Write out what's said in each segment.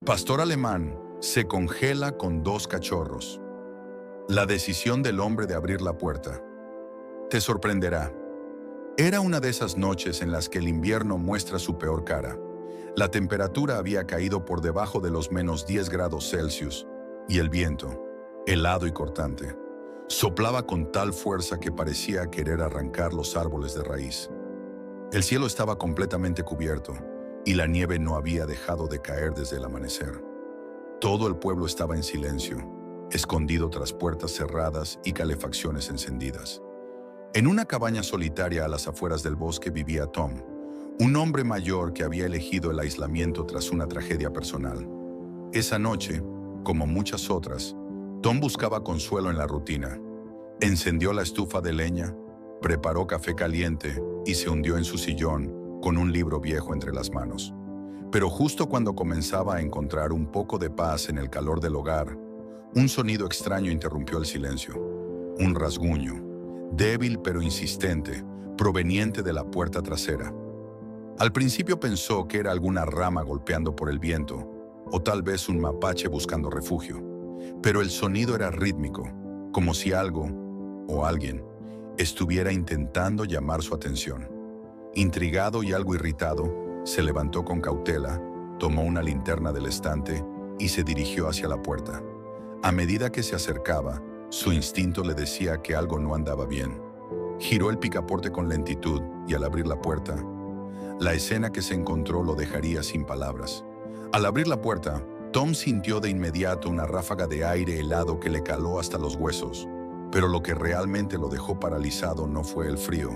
Pastor alemán se congela con dos cachorros. La decisión del hombre de abrir la puerta. Te sorprenderá. Era una de esas noches en las que el invierno muestra su peor cara. La temperatura había caído por debajo de los -10 °C y el viento, helado y cortante, soplaba con tal fuerza que parecía querer arrancar los árboles de raíz. El cielo estaba completamente cubierto y la nieve no había dejado de caer desde el amanecer. Todo el pueblo estaba en silencio, escondido tras puertas cerradas y calefacciones encendidas. En una cabaña solitaria a las afueras del bosque vivía Tom, un hombre mayor que había elegido el aislamiento tras una tragedia personal. Esa noche, como muchas otras, Tom buscaba consuelo en la rutina. Encendió la estufa de leña, preparó café caliente y se hundió en su sillón con un libro viejo entre las manos. Pero justo cuando comenzaba a encontrar un poco de paz en el calor del hogar, un sonido extraño interrumpió el silencio. Un rasguño, débil pero insistente, proveniente de la puerta trasera. Al principio pensó que era alguna rama golpeando por el viento, o tal vez un mapache buscando refugio. Pero el sonido era rítmico, como si algo, o alguien, estuviera intentando llamar su atención. Intrigado y algo irritado, se levantó con cautela, tomó una linterna del estante y se dirigió hacia la puerta. A medida que se acercaba, su instinto le decía que algo no andaba bien. Giró el picaporte con lentitud y al abrir la puerta, la escena que se encontró lo dejaría sin palabras. Al abrir la puerta, Tom sintió de inmediato una ráfaga de aire helado que le caló hasta los huesos, pero lo que realmente lo dejó paralizado no fue el frío,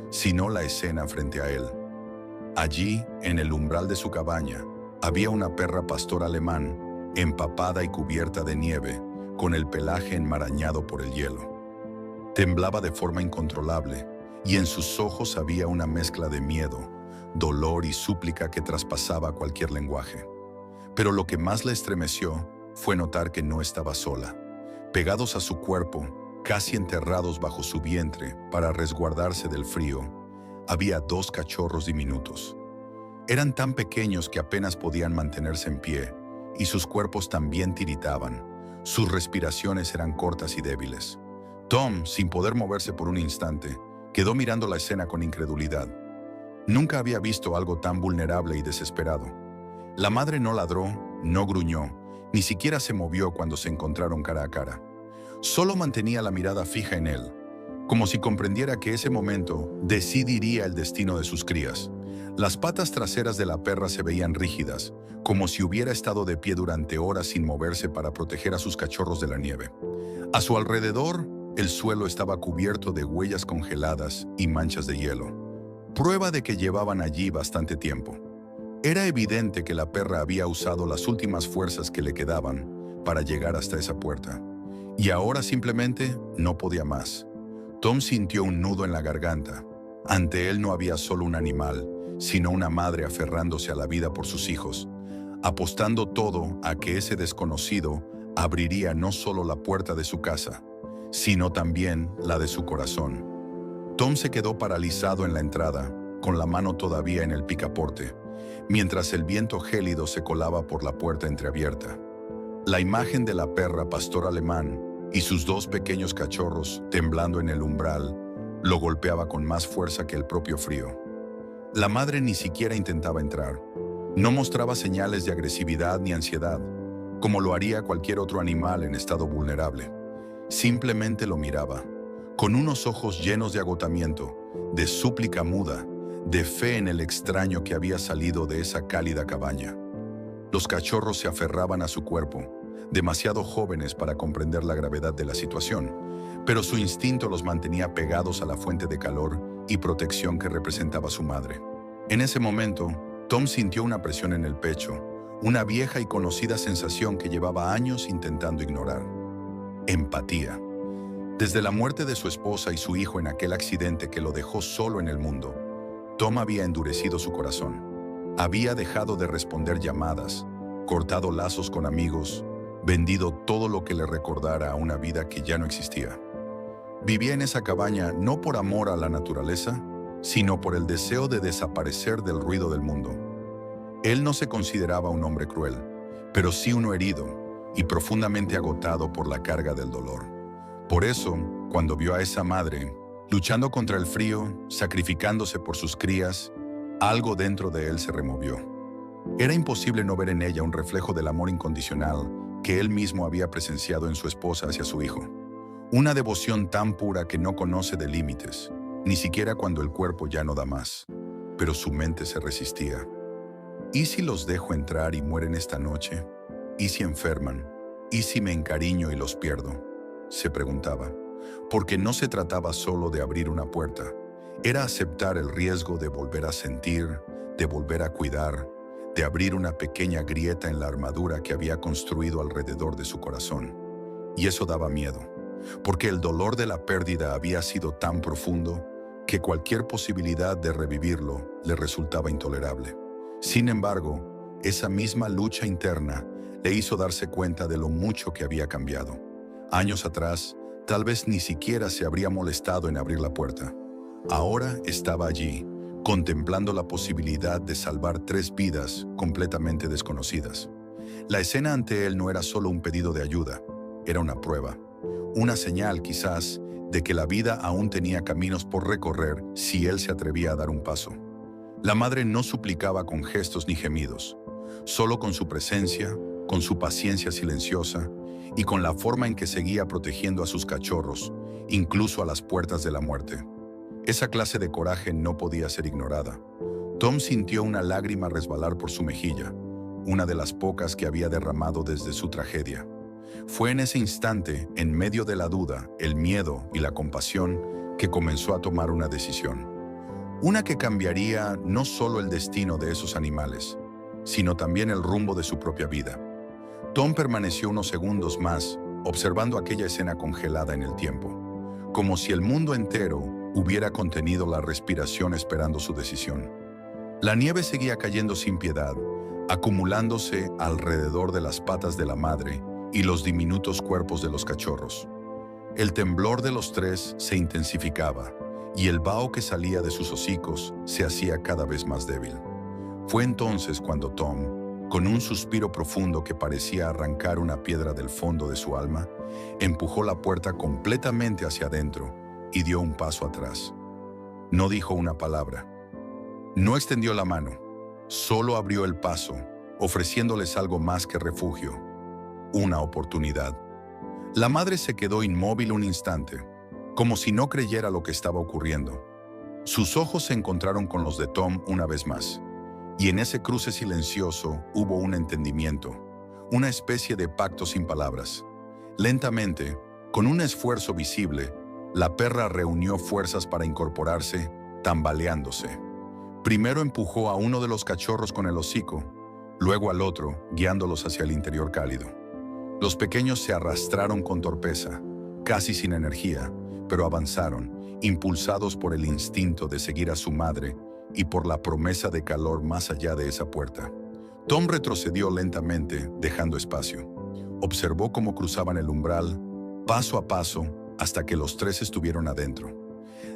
sino la escena frente a él. Allí, en el umbral de su cabaña, había una perra pastor alemán, empapada y cubierta de nieve, con el pelaje enmarañado por el hielo. Temblaba de forma incontrolable, y en sus ojos había una mezcla de miedo, dolor y súplica que traspasaba cualquier lenguaje. Pero lo que más le estremeció fue notar que no estaba sola. Pegados a su cuerpo, casi enterrados bajo su vientre para resguardarse del frío, había dos cachorros diminutos. Eran tan pequeños que apenas podían mantenerse en pie, y sus cuerpos también tiritaban. Sus respiraciones eran cortas y débiles. Tom, sin poder moverse por un instante, quedó mirando la escena con incredulidad. Nunca había visto algo tan vulnerable y desesperado. La madre no ladró, no gruñó, ni siquiera se movió cuando se encontraron cara a cara. Solo mantenía la mirada fija en él, como si comprendiera que ese momento decidiría el destino de sus crías. Las patas traseras de la perra se veían rígidas, como si hubiera estado de pie durante horas sin moverse para proteger a sus cachorros de la nieve. A su alrededor, el suelo estaba cubierto de huellas congeladas y manchas de hielo, prueba de que llevaban allí bastante tiempo. Era evidente que la perra había usado las últimas fuerzas que le quedaban para llegar hasta esa puerta, y ahora simplemente no podía más. Tom sintió un nudo en la garganta. Ante él no había solo un animal, sino una madre aferrándose a la vida por sus hijos, apostando todo a que ese desconocido abriría no solo la puerta de su casa, sino también la de su corazón. Tom se quedó paralizado en la entrada, con la mano todavía en el picaporte, mientras el viento gélido se colaba por la puerta entreabierta. La imagen de la perra pastor alemán y sus dos pequeños cachorros temblando en el umbral lo golpeaba con más fuerza que el propio frío. La madre ni siquiera intentaba entrar. No mostraba señales de agresividad ni ansiedad, como lo haría cualquier otro animal en estado vulnerable. Simplemente lo miraba, con unos ojos llenos de agotamiento, de súplica muda, de fe en el extraño que había salido de esa cálida cabaña. Los cachorros se aferraban a su cuerpo, demasiado jóvenes para comprender la gravedad de la situación, pero su instinto los mantenía pegados a la fuente de calor y protección que representaba su madre. En ese momento, Tom sintió una presión en el pecho, una vieja y conocida sensación que llevaba años intentando ignorar. Empatía. Desde la muerte de su esposa y su hijo en aquel accidente que lo dejó solo en el mundo, Tom había endurecido su corazón. Había dejado de responder llamadas, cortado lazos con amigos, vendido todo lo que le recordara a una vida que ya no existía. Vivía en esa cabaña no por amor a la naturaleza, sino por el deseo de desaparecer del ruido del mundo. Él no se consideraba un hombre cruel, pero sí uno herido y profundamente agotado por la carga del dolor. Por eso, cuando vio a esa madre luchando contra el frío, sacrificándose por sus crías, algo dentro de él se removió. Era imposible no ver en ella un reflejo del amor incondicional que él mismo había presenciado en su esposa hacia su hijo. Una devoción tan pura que no conoce de límites, ni siquiera cuando el cuerpo ya no da más. Pero su mente se resistía. ¿Y si los dejo entrar y mueren esta noche? ¿Y si enferman? ¿Y si me encariño y los pierdo? Se preguntaba. Porque no se trataba solo de abrir una puerta. Era aceptar el riesgo de volver a sentir, de volver a cuidar, de abrir una pequeña grieta en la armadura que había construido alrededor de su corazón. Y eso daba miedo, porque el dolor de la pérdida había sido tan profundo que cualquier posibilidad de revivirlo le resultaba intolerable. Sin embargo, esa misma lucha interna le hizo darse cuenta de lo mucho que había cambiado. Años atrás, tal vez ni siquiera se habría molestado en abrir la puerta. Ahora estaba allí, contemplando la posibilidad de salvar 3 vidas completamente desconocidas. La escena ante él no era solo un pedido de ayuda, era una prueba, una señal quizás de que la vida aún tenía caminos por recorrer si él se atrevía a dar un paso. La madre no suplicaba con gestos ni gemidos, solo con su presencia, con su paciencia silenciosa y con la forma en que seguía protegiendo a sus cachorros, incluso a las puertas de la muerte. Esa clase de coraje no podía ser ignorada. Tom sintió una lágrima resbalar por su mejilla, una de las pocas que había derramado desde su tragedia. Fue en ese instante, en medio de la duda, el miedo y la compasión, que comenzó a tomar una decisión. Una que cambiaría no solo el destino de esos animales, sino también el rumbo de su propia vida. Tom permaneció unos segundos más, observando aquella escena congelada en el tiempo, como si el mundo entero hubiera contenido la respiración esperando su decisión. La nieve seguía cayendo sin piedad, acumulándose alrededor de las patas de la madre y los diminutos cuerpos de los cachorros. El temblor de los 3 se intensificaba, y el vaho que salía de sus hocicos se hacía cada vez más débil. Fue entonces cuando Tom, con un suspiro profundo que parecía arrancar una piedra del fondo de su alma, empujó la puerta completamente hacia adentro y dio un paso atrás. No dijo una palabra. No extendió la mano, solo abrió el paso, ofreciéndoles algo más que refugio, una oportunidad. La madre se quedó inmóvil un instante, como si no creyera lo que estaba ocurriendo. Sus ojos se encontraron con los de Tom una vez más, y en ese cruce silencioso hubo un entendimiento, una especie de pacto sin palabras. Lentamente, con un esfuerzo visible, la perra reunió fuerzas para incorporarse, tambaleándose. Primero empujó a uno de los cachorros con el hocico, luego al otro, guiándolos hacia el interior cálido. Los pequeños se arrastraron con torpeza, casi sin energía, pero avanzaron, impulsados por el instinto de seguir a su madre y por la promesa de calor más allá de esa puerta. Tom retrocedió lentamente, dejando espacio. Observó cómo cruzaban el umbral, paso a paso, hasta que los 3 estuvieron adentro.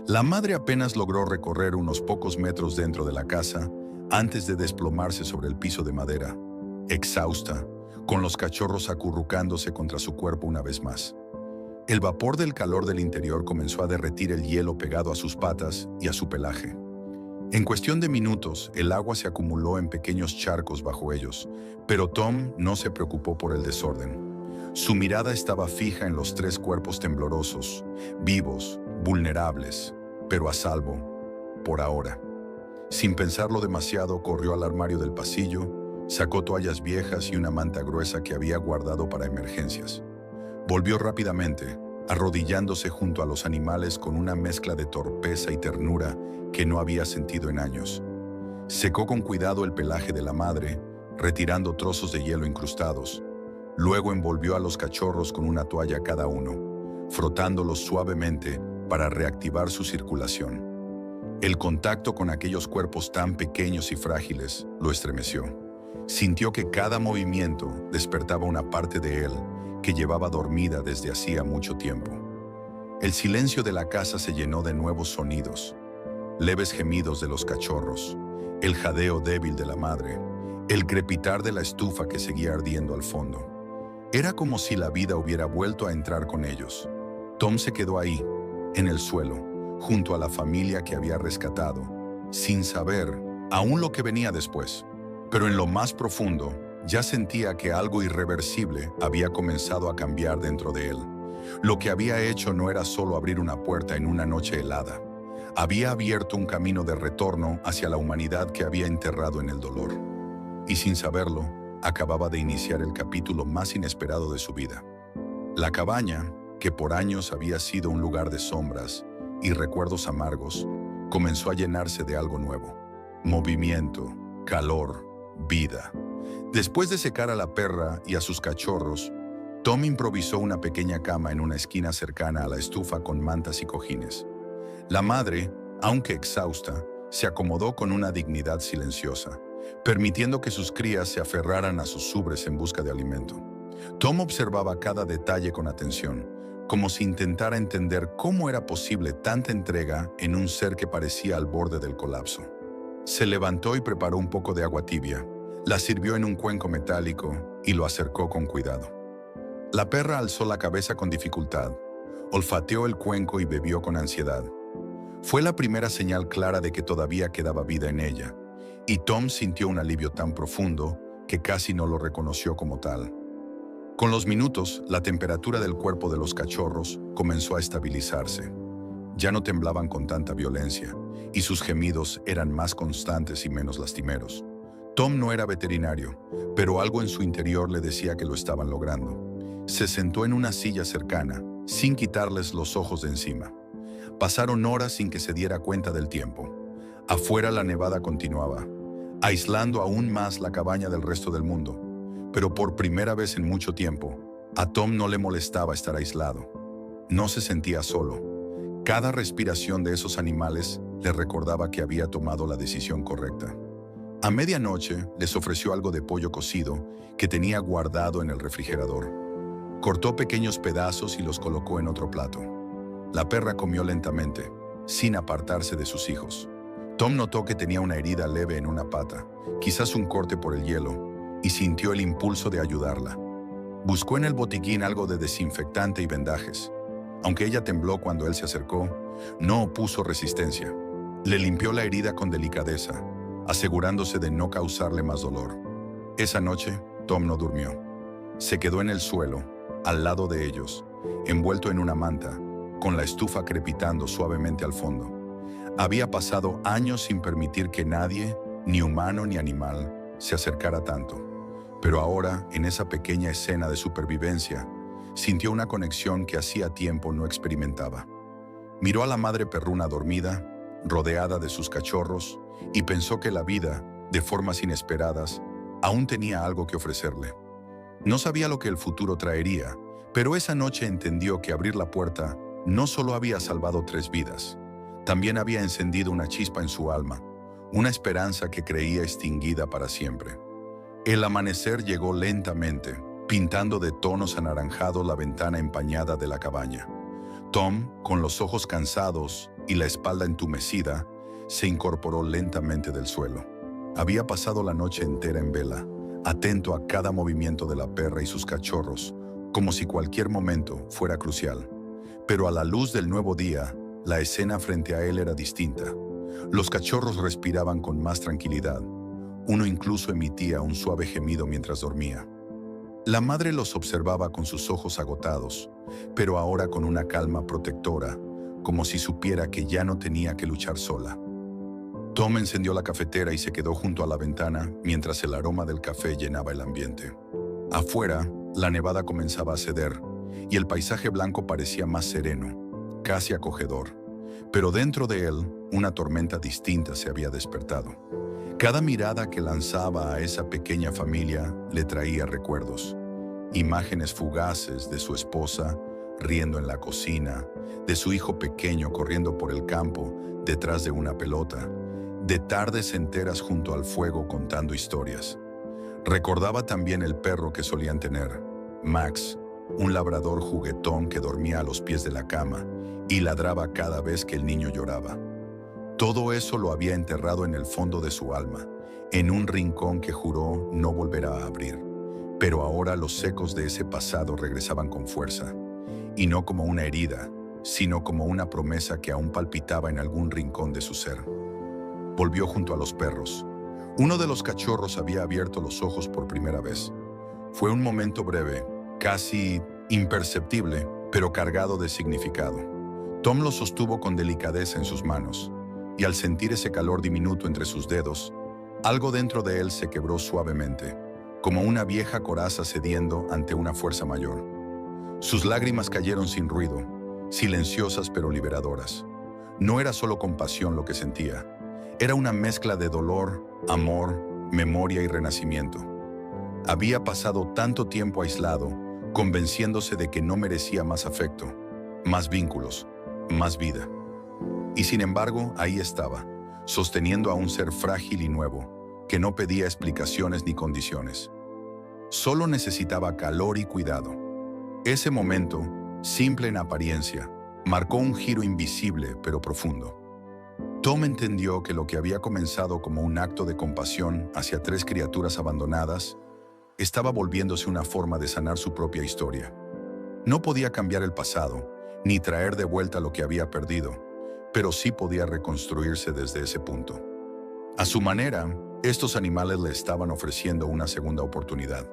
La madre apenas logró recorrer unos pocos metros dentro de la casa antes de desplomarse sobre el piso de madera, exhausta, con los cachorros acurrucándose contra su cuerpo una vez más. El vapor del calor del interior comenzó a derretir el hielo pegado a sus patas y a su pelaje. En cuestión de minutos, el agua se acumuló en pequeños charcos bajo ellos, pero Tom no se preocupó por el desorden. Su mirada estaba fija en los 3 cuerpos temblorosos, vivos, vulnerables, pero a salvo, por ahora. Sin pensarlo demasiado, corrió al armario del pasillo, sacó toallas viejas y una manta gruesa que había guardado para emergencias. Volvió rápidamente, arrodillándose junto a los animales con una mezcla de torpeza y ternura que no había sentido en años. Secó con cuidado el pelaje de la madre, retirando trozos de hielo incrustados. Luego envolvió a los cachorros con una toalla cada uno, frotándolos suavemente para reactivar su circulación. El contacto con aquellos cuerpos tan pequeños y frágiles lo estremeció. Sintió que cada movimiento despertaba una parte de él que llevaba dormida desde hacía mucho tiempo. El silencio de la casa se llenó de nuevos sonidos, leves gemidos de los cachorros, el jadeo débil de la madre, el crepitar de la estufa que seguía ardiendo al fondo. Era como si la vida hubiera vuelto a entrar con ellos. Tom se quedó ahí, en el suelo, junto a la familia que había rescatado, sin saber aún lo que venía después. Pero en lo más profundo, ya sentía que algo irreversible había comenzado a cambiar dentro de él. Lo que había hecho no era solo abrir una puerta en una noche helada. Había abierto un camino de retorno hacia la humanidad que había enterrado en el dolor. Y sin saberlo, acababa de iniciar el capítulo más inesperado de su vida. La cabaña, que por años había sido un lugar de sombras y recuerdos amargos, comenzó a llenarse de algo nuevo. Movimiento, calor, vida. Después de secar a la perra y a sus cachorros, Tom improvisó una pequeña cama en una esquina cercana a la estufa con mantas y cojines. La madre, aunque exhausta, se acomodó con una dignidad silenciosa, permitiendo que sus crías se aferraran a sus ubres en busca de alimento. Tom observaba cada detalle con atención, como si intentara entender cómo era posible tanta entrega en un ser que parecía al borde del colapso. Se levantó y preparó un poco de agua tibia, la sirvió en un cuenco metálico y lo acercó con cuidado. La perra alzó la cabeza con dificultad, olfateó el cuenco y bebió con ansiedad. Fue la primera señal clara de que todavía quedaba vida en ella, y Tom sintió un alivio tan profundo que casi no lo reconoció como tal. Con los minutos, la temperatura del cuerpo de los cachorros comenzó a estabilizarse. Ya no temblaban con tanta violencia, y sus gemidos eran más constantes y menos lastimeros. Tom no era veterinario, pero algo en su interior le decía que lo estaban logrando. Se sentó en una silla cercana, sin quitarles los ojos de encima. Pasaron horas sin que se diera cuenta del tiempo. Afuera la nevada continuaba, aislando aún más la cabaña del resto del mundo. Pero por primera vez en mucho tiempo, a Tom no le molestaba estar aislado. No se sentía solo. Cada respiración de esos animales le recordaba que había tomado la decisión correcta. A medianoche les ofreció algo de pollo cocido que tenía guardado en el refrigerador. Cortó pequeños pedazos y los colocó en otro plato. La perra comió lentamente, sin apartarse de sus hijos. Tom notó que tenía una herida leve en una pata, quizás un corte por el hielo, y sintió el impulso de ayudarla. Buscó en el botiquín algo de desinfectante y vendajes. Aunque ella tembló cuando él se acercó, no opuso resistencia. Le limpió la herida con delicadeza, asegurándose de no causarle más dolor. Esa noche, Tom no durmió. Se quedó en el suelo, al lado de ellos, envuelto en una manta, con la estufa crepitando suavemente al fondo. Había pasado años sin permitir que nadie, ni humano ni animal, se acercara tanto. Pero ahora, en esa pequeña escena de supervivencia, sintió una conexión que hacía tiempo no experimentaba. Miró a la madre perruna dormida, rodeada de sus cachorros, y pensó que la vida, de formas inesperadas, aún tenía algo que ofrecerle. No sabía lo que el futuro traería, pero esa noche entendió que abrir la puerta no solo había salvado 3 vidas, también había encendido una chispa en su alma, una esperanza que creía extinguida para siempre. El amanecer llegó lentamente, pintando de tonos anaranjados la ventana empañada de la cabaña. Tom, con los ojos cansados y la espalda entumecida, se incorporó lentamente del suelo. Había pasado la noche entera en vela, atento a cada movimiento de la perra y sus cachorros, como si cualquier momento fuera crucial. Pero a la luz del nuevo día, la escena frente a él era distinta. Los cachorros respiraban con más tranquilidad. Uno incluso emitía un suave gemido mientras dormía. La madre los observaba con sus ojos agotados, pero ahora con una calma protectora, como si supiera que ya no tenía que luchar sola. Tom encendió la cafetera y se quedó junto a la ventana mientras el aroma del café llenaba el ambiente. Afuera, la nevada comenzaba a ceder y el paisaje blanco parecía más sereno, casi acogedor. Pero dentro de él, una tormenta distinta se había despertado. Cada mirada que lanzaba a esa pequeña familia le traía recuerdos. Imágenes fugaces de su esposa riendo en la cocina, de su hijo pequeño corriendo por el campo detrás de una pelota, de tardes enteras junto al fuego contando historias. Recordaba también el perro que solían tener, Max, un labrador juguetón que dormía a los pies de la cama y ladraba cada vez que el niño lloraba. Todo eso lo había enterrado en el fondo de su alma, en un rincón que juró no volverá a abrir. Pero ahora los ecos de ese pasado regresaban con fuerza, y no como una herida, sino como una promesa que aún palpitaba en algún rincón de su ser. Volvió junto a los perros. Uno de los cachorros había abierto los ojos por primera vez. Fue un momento breve, casi imperceptible, pero cargado de significado. Tom lo sostuvo con delicadeza en sus manos, y al sentir ese calor diminuto entre sus dedos, algo dentro de él se quebró suavemente, como una vieja coraza cediendo ante una fuerza mayor. Sus lágrimas cayeron sin ruido, silenciosas pero liberadoras. No era solo compasión lo que sentía, era una mezcla de dolor, amor, memoria y renacimiento. Había pasado tanto tiempo aislado, convenciéndose de que no merecía más afecto, más vínculos, más vida. Y sin embargo, ahí estaba, sosteniendo a un ser frágil y nuevo, que no pedía explicaciones ni condiciones. Solo necesitaba calor y cuidado. Ese momento, simple en apariencia, marcó un giro invisible pero profundo. Tom entendió que lo que había comenzado como un acto de compasión hacia tres criaturas abandonadas estaba volviéndose una forma de sanar su propia historia. No podía cambiar el pasado, ni traer de vuelta lo que había perdido, pero sí podía reconstruirse desde ese punto. A su manera, estos animales le estaban ofreciendo una segunda oportunidad,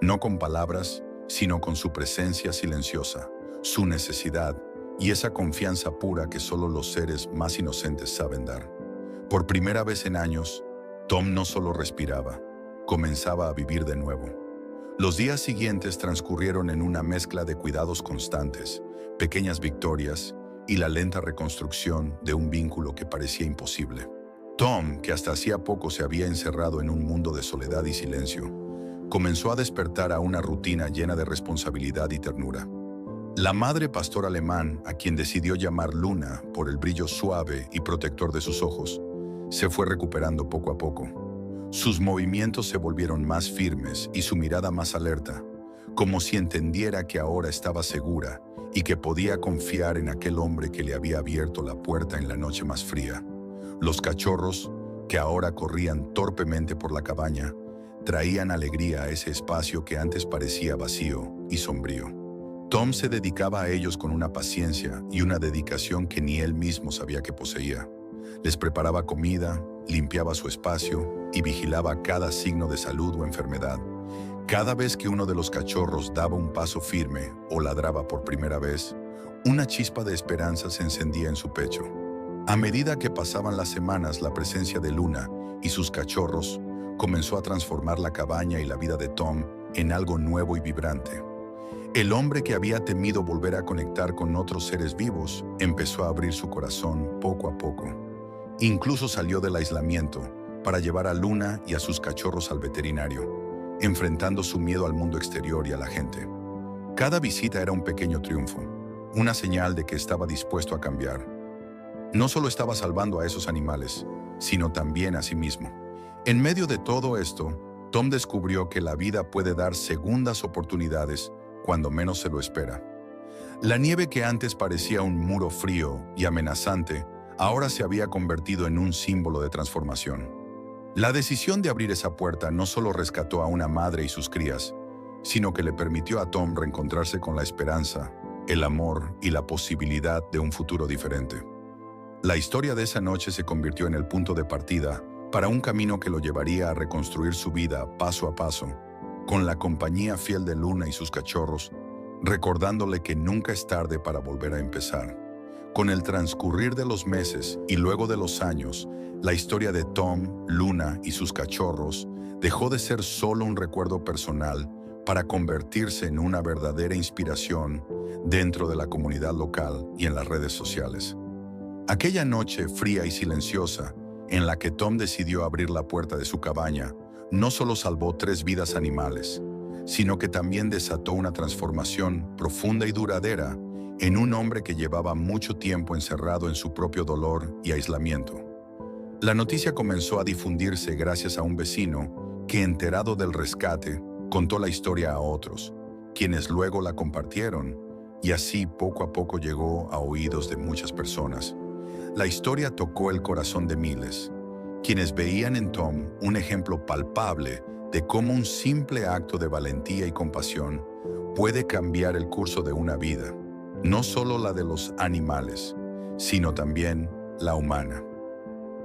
no con palabras, sino con su presencia silenciosa, su necesidad y esa confianza pura que solo los seres más inocentes saben dar. Por primera vez en años, Tom no solo respiraba, comenzaba a vivir de nuevo. Los días siguientes transcurrieron en una mezcla de cuidados constantes, pequeñas victorias y la lenta reconstrucción de un vínculo que parecía imposible. Tom, que hasta hacía poco se había encerrado en un mundo de soledad y silencio, comenzó a despertar a una rutina llena de responsabilidad y ternura. La madre pastor alemán, a quien decidió llamar Luna por el brillo suave y protector de sus ojos, se fue recuperando poco a poco. Sus movimientos se volvieron más firmes y su mirada más alerta, como si entendiera que ahora estaba segura y que podía confiar en aquel hombre que le había abierto la puerta en la noche más fría. Los cachorros, que ahora corrían torpemente por la cabaña, traían alegría a ese espacio que antes parecía vacío y sombrío. Tom se dedicaba a ellos con una paciencia y una dedicación que ni él mismo sabía que poseía. Les preparaba comida, limpiaba su espacio y vigilaba cada signo de salud o enfermedad. Cada vez que uno de los cachorros daba un paso firme o ladraba por primera vez, una chispa de esperanza se encendía en su pecho. A medida que pasaban las semanas, la presencia de Luna y sus cachorros comenzó a transformar la cabaña y la vida de Tom en algo nuevo y vibrante. El hombre que había temido volver a conectar con otros seres vivos empezó a abrir su corazón poco a poco. Incluso salió del aislamiento para llevar a Luna y a sus cachorros al veterinario, enfrentando su miedo al mundo exterior y a la gente. Cada visita era un pequeño triunfo, una señal de que estaba dispuesto a cambiar. No solo estaba salvando a esos animales, sino también a sí mismo. En medio de todo esto, Tom descubrió que la vida puede dar segundas oportunidades cuando menos se lo espera. La nieve que antes parecía un muro frío y amenazante, ahora se había convertido en un símbolo de transformación. La decisión de abrir esa puerta no solo rescató a una madre y sus crías, sino que le permitió a Tom reencontrarse con la esperanza, el amor y la posibilidad de un futuro diferente. La historia de esa noche se convirtió en el punto de partida para un camino que lo llevaría a reconstruir su vida paso a paso, con la compañía fiel de Luna y sus cachorros, recordándole que nunca es tarde para volver a empezar. Con el transcurrir de los meses y luego de los años, la historia de Tom, Luna y sus cachorros dejó de ser solo un recuerdo personal para convertirse en una verdadera inspiración dentro de la comunidad local y en las redes sociales. Aquella noche fría y silenciosa, en la que Tom decidió abrir la puerta de su cabaña, no solo salvó 3 vidas animales, sino que también desató una transformación profunda y duradera en un hombre que llevaba mucho tiempo encerrado en su propio dolor y aislamiento. La noticia comenzó a difundirse gracias a un vecino que, enterado del rescate, contó la historia a otros, quienes luego la compartieron, y así poco a poco llegó a oídos de muchas personas. La historia tocó el corazón de miles, quienes veían en Tom un ejemplo palpable de cómo un simple acto de valentía y compasión puede cambiar el curso de una vida, no solo la de los animales, sino también la humana.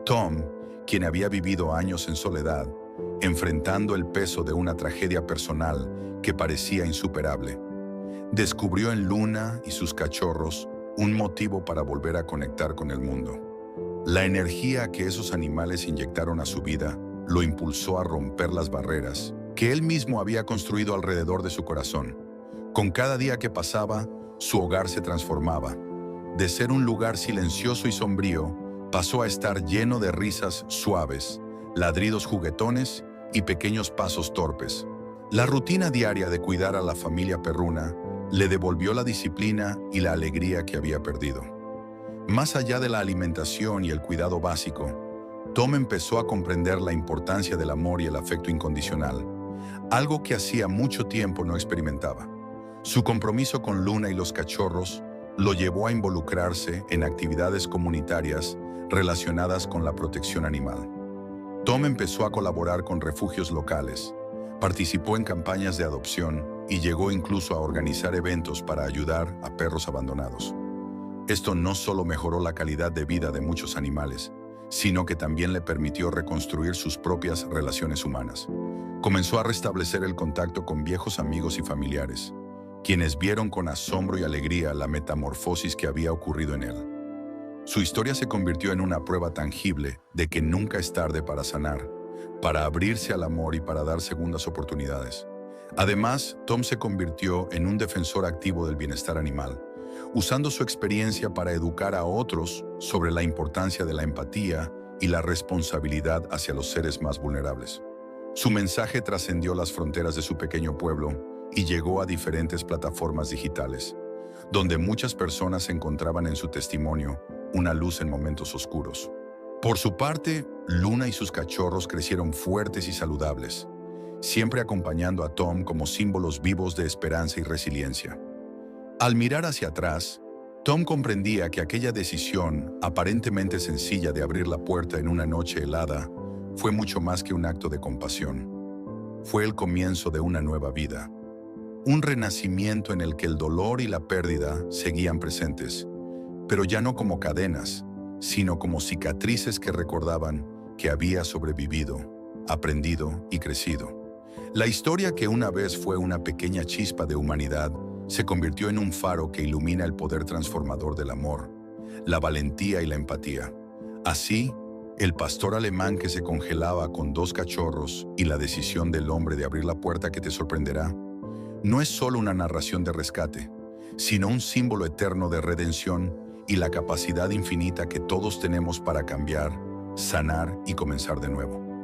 Tom, quien había vivido años en soledad, enfrentando el peso de una tragedia personal que parecía insuperable, descubrió en Luna y sus cachorros un motivo para volver a conectar con el mundo. La energía que esos animales inyectaron a su vida lo impulsó a romper las barreras que él mismo había construido alrededor de su corazón. Con cada día que pasaba, su hogar se transformaba. De ser un lugar silencioso y sombrío, pasó a estar lleno de risas suaves, ladridos juguetones y pequeños pasos torpes. La rutina diaria de cuidar a la familia perruna le devolvió la disciplina y la alegría que había perdido. Más allá de la alimentación y el cuidado básico, Tom empezó a comprender la importancia del amor y el afecto incondicional, algo que hacía mucho tiempo no experimentaba. Su compromiso con Luna y los cachorros lo llevó a involucrarse en actividades comunitarias relacionadas con la protección animal. Tom empezó a colaborar con refugios locales, participó en campañas de adopción y llegó incluso a organizar eventos para ayudar a perros abandonados. Esto no solo mejoró la calidad de vida de muchos animales, sino que también le permitió reconstruir sus propias relaciones humanas. Comenzó a restablecer el contacto con viejos amigos y familiares, quienes vieron con asombro y alegría la metamorfosis que había ocurrido en él. Su historia se convirtió en una prueba tangible de que nunca es tarde para sanar, para abrirse al amor y para dar segundas oportunidades. Además, Tom se convirtió en un defensor activo del bienestar animal, usando su experiencia para educar a otros sobre la importancia de la empatía y la responsabilidad hacia los seres más vulnerables. Su mensaje trascendió las fronteras de su pequeño pueblo y llegó a diferentes plataformas digitales, donde muchas personas encontraban en su testimonio una luz en momentos oscuros. Por su parte, Luna y sus cachorros crecieron fuertes y saludables, siempre acompañando a Tom como símbolos vivos de esperanza y resiliencia. Al mirar hacia atrás, Tom comprendía que aquella decisión, aparentemente sencilla de abrir la puerta en una noche helada, fue mucho más que un acto de compasión. Fue el comienzo de una nueva vida, un renacimiento en el que el dolor y la pérdida seguían presentes, pero ya no como cadenas, sino como cicatrices que recordaban que había sobrevivido, aprendido y crecido. La historia que una vez fue una pequeña chispa de humanidad se convirtió en un faro que ilumina el poder transformador del amor, la valentía y la empatía. Así, el pastor alemán que se congelaba con 2 cachorros y la decisión del hombre de abrir la puerta que te sorprenderá, no es solo una narración de rescate, sino un símbolo eterno de redención y la capacidad infinita que todos tenemos para cambiar, sanar y comenzar de nuevo.